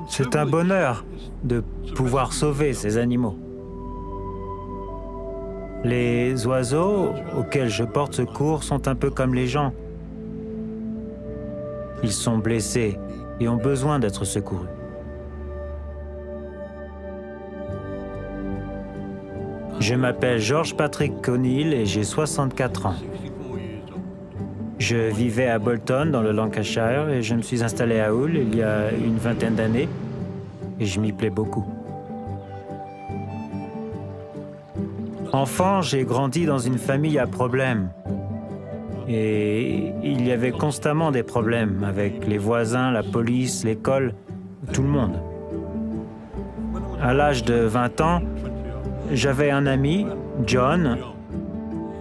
C'est un bonheur de pouvoir sauver ces animaux. Les oiseaux auxquels je porte secours sont un peu comme les gens. Ils sont blessés et ont besoin d'être secourus. Je m'appelle George Patrick O'Neill et j'ai 64 ans. Je vivais à Bolton, dans le Lancashire, et je me suis installé à Hull il y a une vingtaine d'années, et je m'y plais beaucoup. Enfant, j'ai grandi dans une famille à problèmes. Et il y avait constamment des problèmes avec les voisins, la police, l'école, tout le monde. À l'âge de 20 ans, j'avais un ami, John,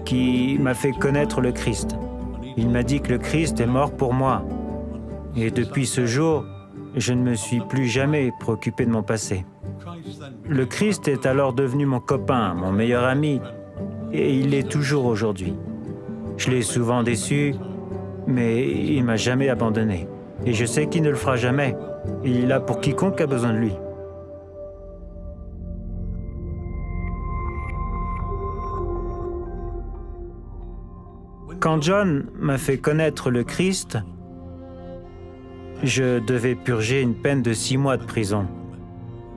qui m'a fait connaître le Christ. Il m'a dit que le Christ est mort pour moi. Et depuis ce jour, je ne me suis plus jamais préoccupé de mon passé. Le Christ est alors devenu mon copain, mon meilleur ami, et il l'est toujours aujourd'hui. Je l'ai souvent déçu, mais il ne m'a jamais abandonné. Et je sais qu'il ne le fera jamais. Il est là pour quiconque a besoin de lui. Quand John m'a fait connaître le Christ, je devais purger une peine de 6 mois de prison.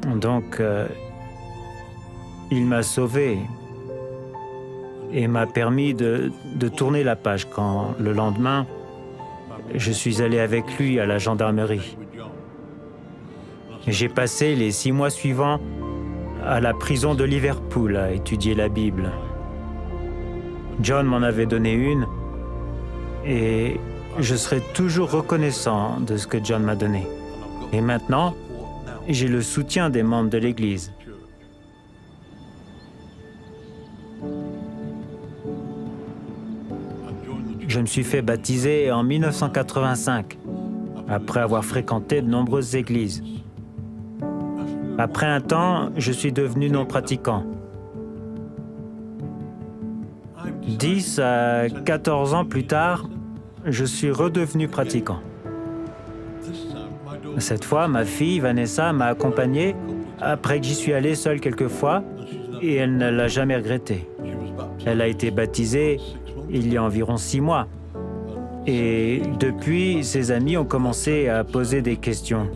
Donc, il m'a sauvé et m'a permis de tourner la page quand, le lendemain, je suis allé avec lui à la gendarmerie. J'ai passé les 6 mois suivants à la prison de Liverpool à étudier la Bible. John m'en avait donné une et je serai toujours reconnaissant de ce que John m'a donné. Et maintenant, j'ai le soutien des membres de l'Église. Je me suis fait baptiser en 1985, après avoir fréquenté de nombreuses églises. Après un temps, je suis devenu non-pratiquant. 10 à 14 ans plus tard, je suis redevenu pratiquant. Cette fois, ma fille, Vanessa, m'a accompagné après que j'y suis allé seul quelques fois et elle ne l'a jamais regretté. Elle a été baptisée il y a environ 6 mois. Et depuis, ses amis ont commencé à poser des questions.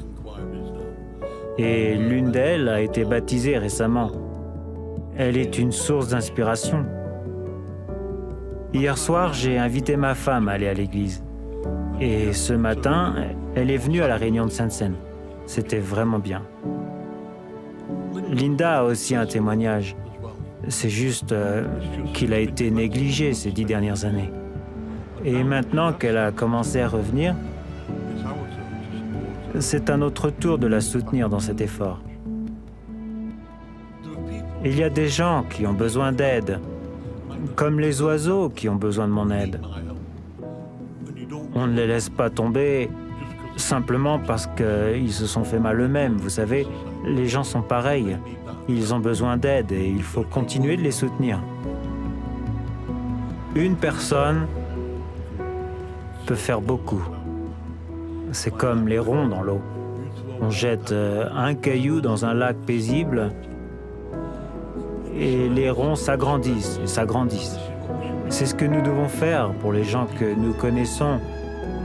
Et l'une d'elles a été baptisée récemment. Elle est une source d'inspiration. Hier soir, j'ai invité ma femme à aller à l'église. Et ce matin, elle est venue à la réunion de Sainte-Seine. C'était vraiment bien. Linda a aussi un témoignage. C'est juste qu'il a été négligé ces 10 dernières années. Et maintenant qu'elle a commencé à revenir, c'est à notre tour de la soutenir dans cet effort. Il y a des gens qui ont besoin d'aide, comme les oiseaux qui ont besoin de mon aide. On ne les laisse pas tomber simplement parce qu'ils se sont fait mal eux-mêmes. Vous savez, les gens sont pareils. Ils ont besoin d'aide et il faut continuer de les soutenir. Une personne peut faire beaucoup. C'est comme les ronds dans l'eau. On jette un caillou dans un lac paisible et les ronds s'agrandissent et s'agrandissent. C'est ce que nous devons faire pour les gens que nous connaissons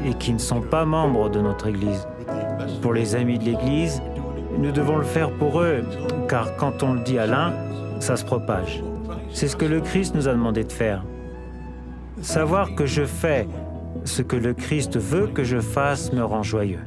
et qui ne sont pas membres de notre Église. Pour les amis de l'Église, nous devons le faire pour eux, car quand on le dit à l'un, ça se propage. C'est ce que le Christ nous a demandé de faire. Savoir que je fais ce que le Christ veut que je fasse me rend joyeux.